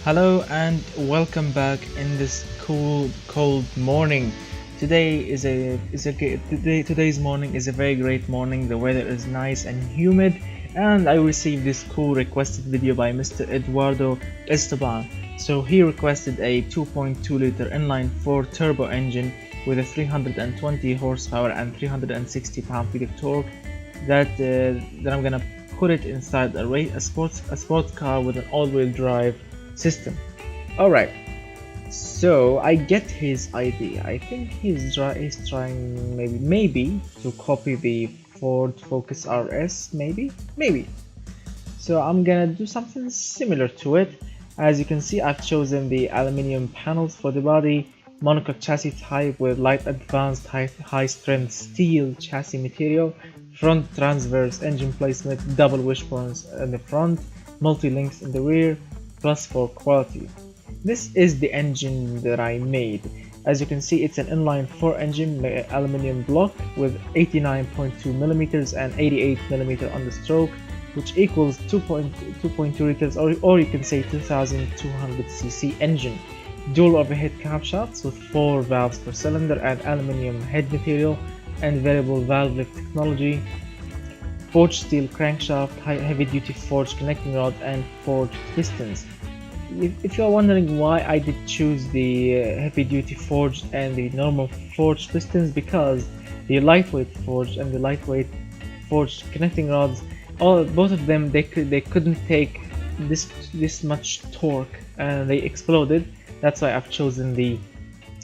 Hello and welcome back in this cool, cold morning. Today's morning is a very great morning. The weather is nice and humid, and I received this cool requested video by Mr. Eduardo Esteban. So he requested a 2.2 liter inline 4 turbo engine with a 320 horsepower and 360 pound-feet of torque. That I'm gonna put it inside a sports car with an all-wheel drive system. Alright, so I get his idea. I think he's trying maybe to copy the Ford Focus RS, maybe. So I'm gonna do something similar to it. As you can see, I've chosen the aluminium panels for the body, monocoque chassis type with light advanced high strength steel chassis material, front transverse engine placement, double wishbones in the front, multi-links in the rear, plus for quality. This is the engine that I made. As you can see, it's an inline 4 engine aluminium block with 89.2mm and 88mm on the stroke, which equals 2.2 liters, or you can say 2200cc engine. Dual overhead camshafts with 4 valves per cylinder and aluminium head material and variable valve lift technology. Forged steel crankshaft, heavy-duty forged connecting rod, and forged pistons. If you are wondering why I did choose the heavy-duty forged and the normal forged pistons, because the lightweight forged and the lightweight forged connecting rods, both of them they couldn't take this much torque and they exploded. That's why I've chosen the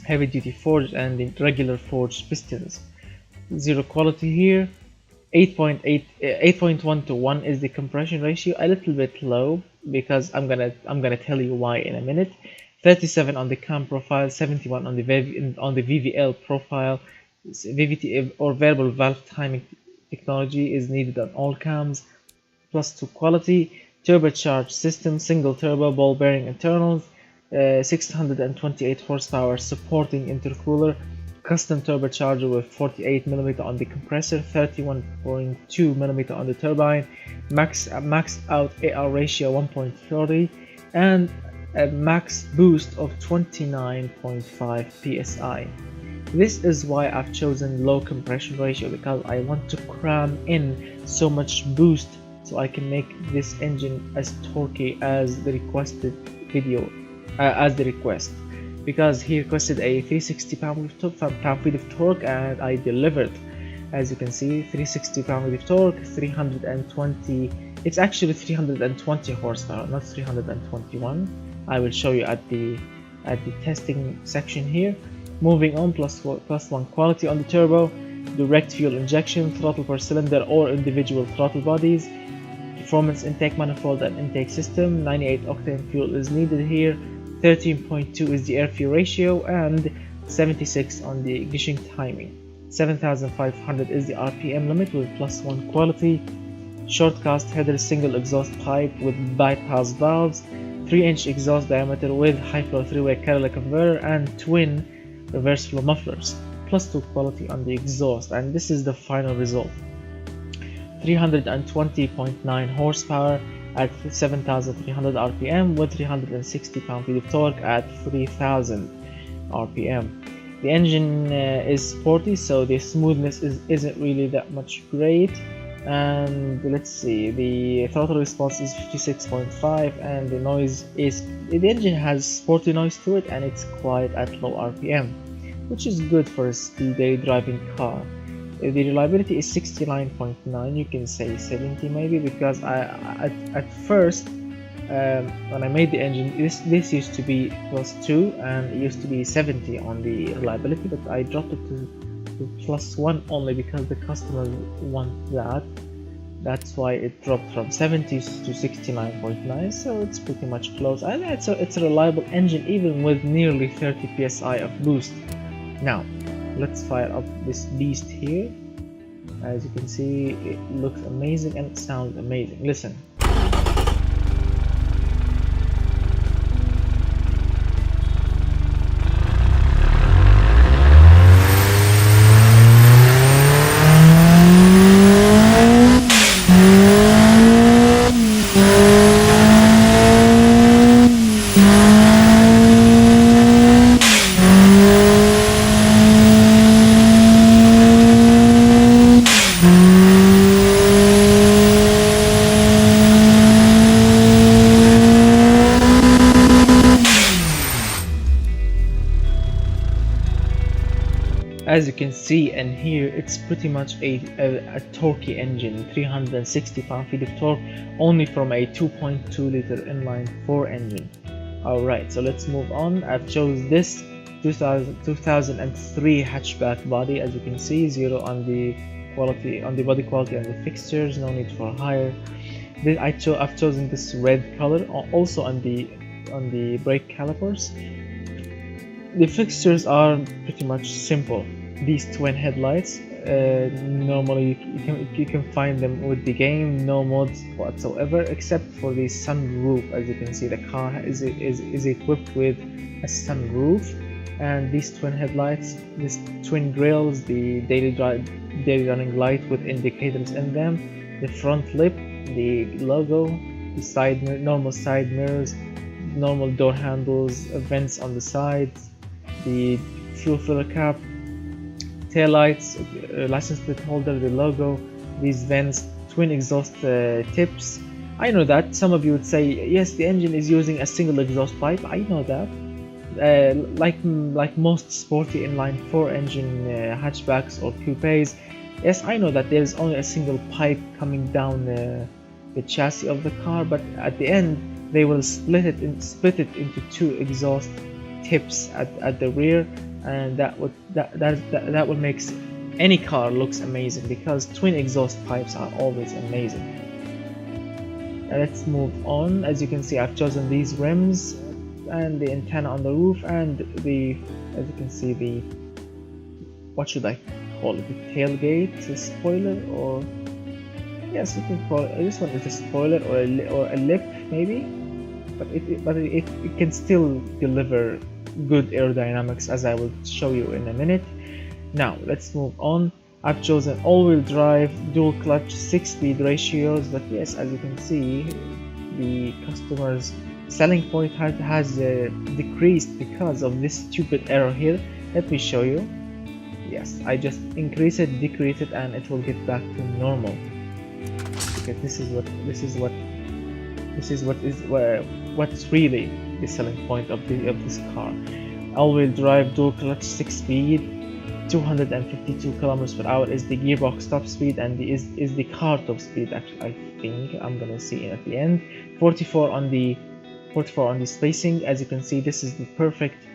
heavy-duty forged and the regular forged pistons. Zero quality here. 8.1 to 1 is the compression ratio, a little bit low because I'm gonna tell you why in a minute. 37 on the cam profile, 71 on the VVL profile. VVT or variable valve timing technology is needed on all cams. Plus to quality, turbocharged system, single turbo, ball bearing internals, 628 horsepower supporting intercooler. Custom turbocharger with 48mm on the compressor, 31.2mm on the turbine, maxed out AR ratio 1.30, and a max boost of 29.5 psi. This is why I've chosen low compression ratio, because I want to cram in so much boost so I can make this engine as torquey as the requested video, as the request. Because he requested a 360 pound-feet of torque and I delivered. As you can see, 360 pound-feet of torque, 320. It's actually 320 horsepower, not 321. I will show you at the testing section here. Moving on, plus one quality on the turbo, direct fuel injection, throttle per cylinder or individual throttle bodies, performance intake manifold and intake system. 98 octane fuel is needed here. 13.2 is the air-fuel ratio and 76 on the ignition timing. 7,500 is the RPM limit with plus one quality. Short cast header, single exhaust pipe with bypass valves, 3-inch exhaust diameter with high flow 3-way catalytic converter and twin reverse flow mufflers. Plus 2 quality on the exhaust, and this is the final result. 320.9 horsepower at 7,300 RPM with 360 pound-feet of torque at 3,000 RPM. The engine is sporty, so the smoothness isn't really that much great. And let's see, the throttle response is 56.5, and the engine has sporty noise to it, and it's quiet at low RPM, which is good for a daily driving car. The reliability is 69.9, you can say 70 maybe, because at first when I made the engine, this used to be +2 and it used to be 70 on the reliability, but I dropped it to +1 only because the customers want that. That's why it dropped from 70 to 69.9, so it's pretty much close, and it's a reliable engine even with nearly 30 psi of boost. Now let's fire up this beast here. As you can see, it looks amazing and it sounds amazing. Listen. can see and hear, it's pretty much a torquey engine, 360 pound-feet of torque, only from a 2.2 liter inline 4 engine. Alright, so let's move on. I've chosen this 2003 hatchback body. As you can see, 0 on the quality, on the body quality and the fixtures, no need for higher. Then I've chosen this red color, also on the brake calipers. The fixtures are pretty much simple. These twin headlights, normally you can find them with the game, no mods whatsoever, except for the sunroof. As you can see, the car is equipped with a sunroof, and these twin headlights, these twin grills, the daily running light with indicators in them, the front lip, the logo, the normal side mirrors, normal door handles, vents on the sides, the fuel filler cap, tail lights, license plate holder, the logo, these vents, twin exhaust tips. I know that some of you would say, yes, the engine is using a single exhaust pipe. I know that. Like most sporty inline 4 engine hatchbacks or coupes, yes, I know that there's only a single pipe coming down the chassis of the car, but at the end they will split it into 2 exhaust tips at the rear, and that would make any car looks amazing, because twin exhaust pipes are always amazing. Let's move on. As you can see, I've chosen these rims and the antenna on the roof, and as you can see, the, what should I call it, the tailgate, the spoiler, or yes, you can call it, this one is a spoiler or a lip maybe, but it can still deliver good aerodynamics, as I will show you in a minute. Now let's move on. I've chosen all-wheel drive, dual clutch, 6-speed ratios, but yes, as you can see, the customer's selling point has decreased because of this stupid error here. Let me show you. Yes, I just increase it, decrease it, and it will get back to normal. Okay, what's really the selling point of this car. All-wheel drive, dual clutch, 6-speed, 252 kilometers per hour is the gearbox top speed, and is the car top speed. Actually, I think I'm gonna see it at the end. 44 on the spacing. As you can see, this is the perfect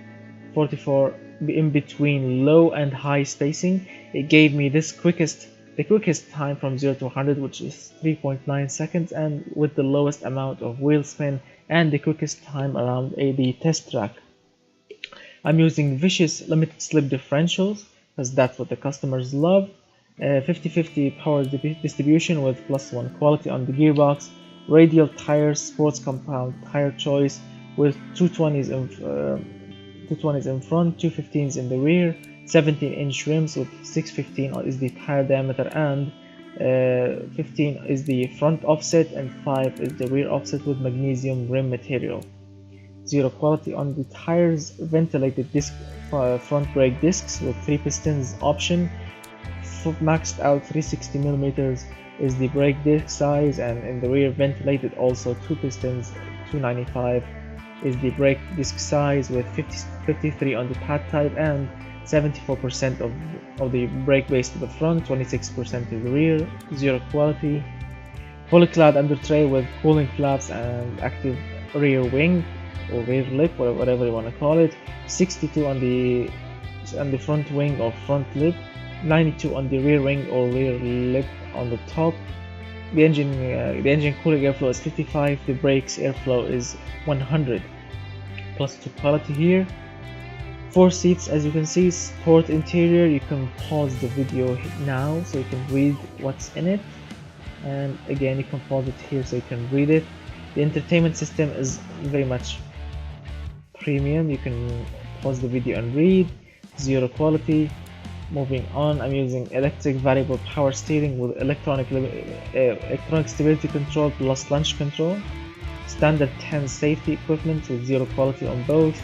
44 in between low and high spacing. It gave me the quickest time from 0 to 100, which is 3.9 seconds, and with the lowest amount of wheel spin, and the quickest time around the test track. I'm using vicious limited slip differentials, because that's what the customers love. 50-50 power distribution with +1 quality on the gearbox. Radial tires, sports compound tire choice with 220s in front, 215s in the rear. 17-inch rims with 615 is the tire diameter, and 15 is the front offset, and 5 is the rear offset with magnesium rim material. 0 quality on the tires. Ventilated disc front brake discs with 3 pistons option. Maxed out 360 millimeters is the brake disc size, and in the rear ventilated also 2 pistons, 295 is the brake disc size, with 53 on the pad type, and 74% of the brake base to the front, 26% to the rear. 0 quality. Fully clad under tray with cooling flaps and active rear wing or rear lip, whatever you want to call it. 62 on the front wing or front lip. 92 on the rear wing or rear lip on the top. The engine cooling airflow is 55. The brakes airflow is 100. +2 quality here. 4 seats, as you can see. Sport interior. You can pause the video now so you can read what's in it, and again you can pause it here so you can read it. The entertainment system is very much premium. You can pause the video and read. 0 quality. Moving on, I'm using electric variable power steering with electronic stability control plus launch control. Standard 10 safety equipment with 0 quality on both.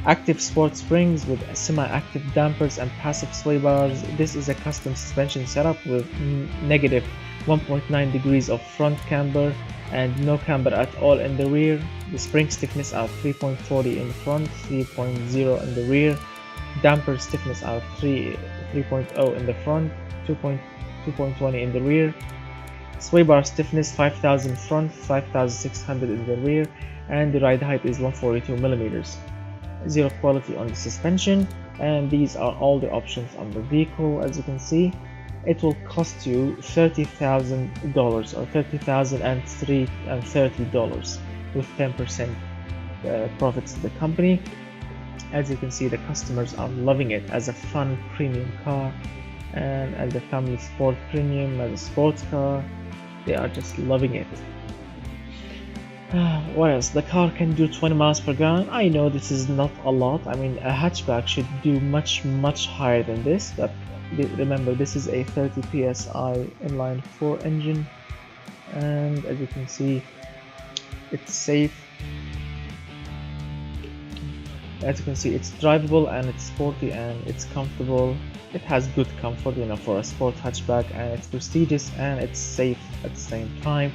Active sport springs with semi-active dampers and passive sway bars. This is a custom suspension setup with negative 1.9 degrees of front camber and no camber at all in the rear. The spring stiffness are 3.40 in front, 3.0 in the rear. damper stiffness are 3.0 in the front, 2.20 in the rear. Sway bar stiffness 5000 front, 5600 in the rear, and the ride height is 142 millimeters. Zero quality on the suspension, and these are all the options on the vehicle. As you can see, it will cost you $30,000 or $30,030 with 10% profits to the company. As you can see, the customers are loving it as a fun premium car, and as a family sport premium, as a sports car, they are just loving it. What else? The car can do 20 miles per gallon. I know this is not a lot. I mean, a hatchback should do much higher than this, but remember, this is a 30 psi inline 4 engine, and as you can see, it's safe. As you can see, it's drivable and it's sporty and it's comfortable. It has good comfort, you know, for a sport hatchback, and it's prestigious and it's safe at the same time.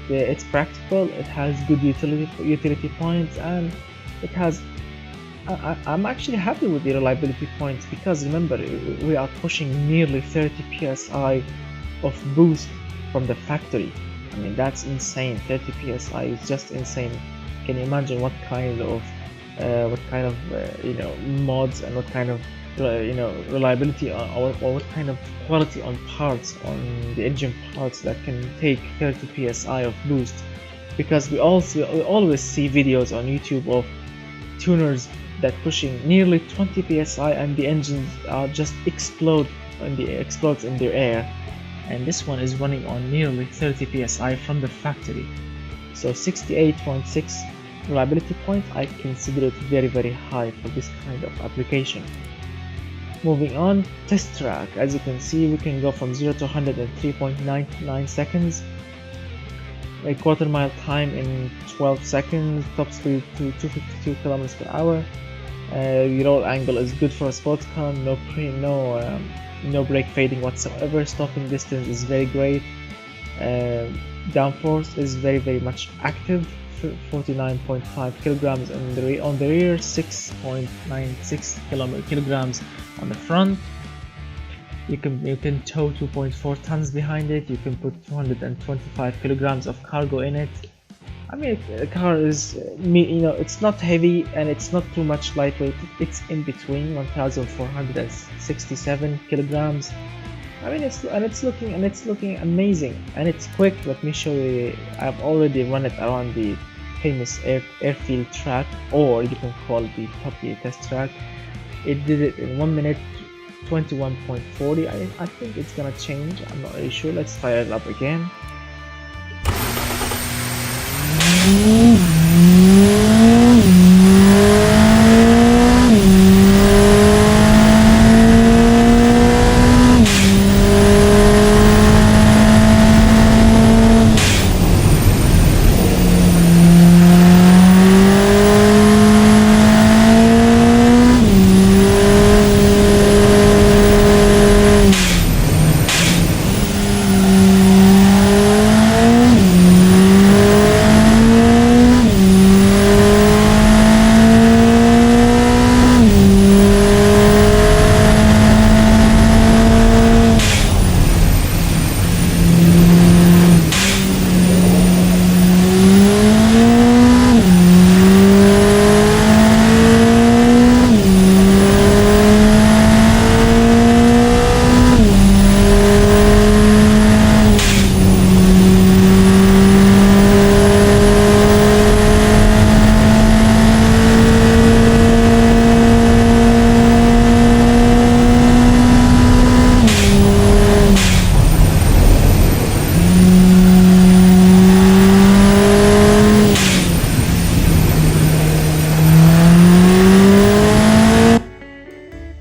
It's practical. It has good utility points, and it has. I'm actually happy with the reliability points, because remember, we are pushing nearly 30 psi of boost from the factory. I mean, that's insane. 30 psi is just insane. Can you imagine what kind of mods and what kind of reliability or what kind of quality on parts, on the engine parts, that can take 30 psi of boost? Because we always see videos on YouTube of tuners that pushing nearly 20 psi and the engines just explodes in their air, and this one is running on nearly 30 psi from the factory. So 68.6 reliability point, I consider it very high for this kind of application. Moving on, test track. As you can see, we can go from 0 to 100 in 3.99 seconds, a quarter mile time in 12 seconds, top speed to 252 kilometers per hour. The roll angle is good for a sports car, no brake fading whatsoever. Stopping distance is very great. Downforce is very much active, 49.5 kilograms on the rear, 6.96 kilograms on the front. You can tow 2.4 tons behind it. You can put 225 kilograms of cargo in it. I mean, the car is, it's not heavy and it's not too much lightweight. It's in between, 1,467 kilograms. I mean, it's looking amazing, and it's quick. Let me show you. I've already run it around the famous airfield track, or you can call it the Top Gear test track. It did it in 1 minute 21.40. I think it's gonna change. I'm not really sure. Let's fire it up again.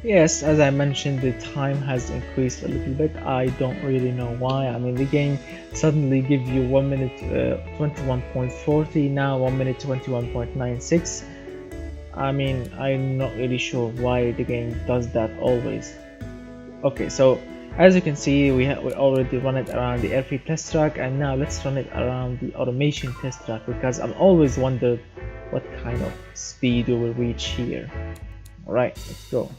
Yes, as I mentioned, the time has increased a little bit. I don't really know why. I mean, the game suddenly gives you 1 minute 21.40, now 1 minute 21.96. I mean, I'm not really sure why the game does that always. Okay, so as you can see, we already run it around the airfield test track, and now let's run it around the automation test track, because I've always wondered what kind of speed we will reach here. Alright, let's go.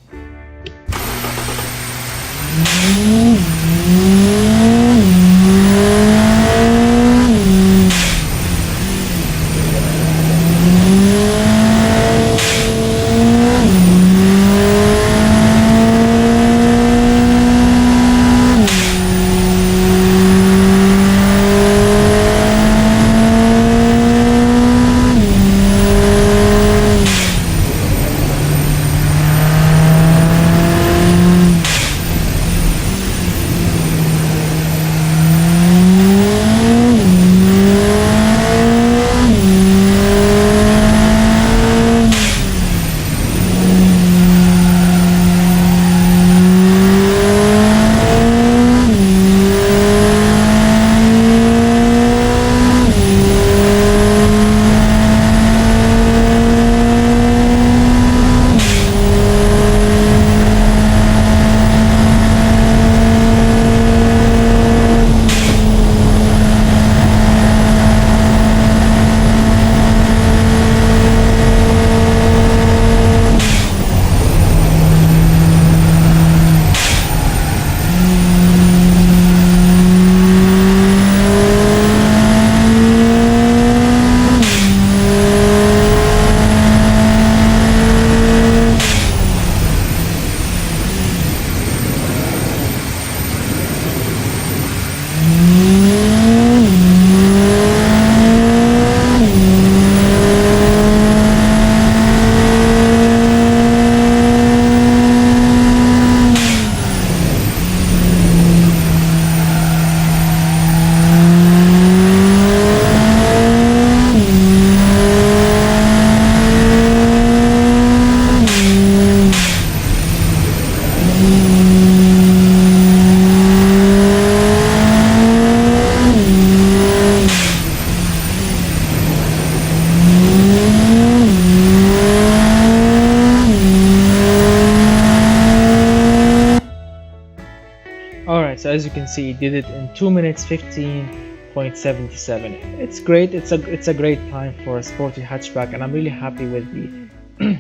Alright, so as you can see, it did it in 2 minutes 15.77. It's great. It's a great time for a sporty hatchback, and I'm really happy with the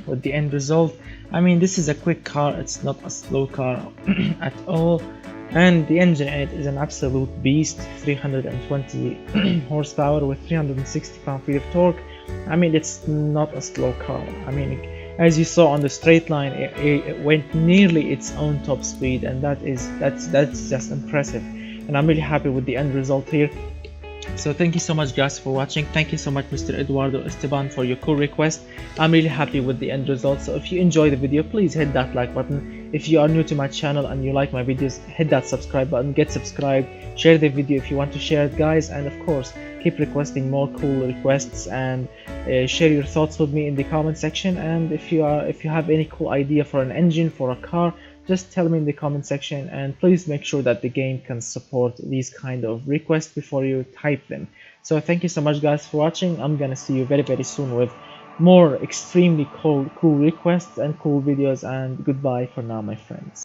with the end result. I mean, this is a quick car. It's not a slow car at all, and the engine in it is an absolute beast. 320 horsepower with 360 pound-feet of torque. I mean, it's not a slow car. I mean, as you saw on the straight line, it went nearly its own top speed, and that's just impressive. And I'm really happy with the end result here. So thank you so much guys for watching. Thank you so much Mr. Eduardo Esteban for your cool request. I'm really happy with the end result. So if you enjoyed the video, please hit that like button. If you are new to my channel and you like my videos, hit that subscribe button, get subscribed, share the video if you want to share it guys, and of course keep requesting more cool requests, and share your thoughts with me in the comment section. And if you have any cool idea for an engine for a car, just tell me in the comment section, and please make sure that the game can support these kind of requests before you type them. So thank you so much guys for watching. I'm gonna see you very soon with more extremely cool requests and cool videos, and goodbye for now my friends.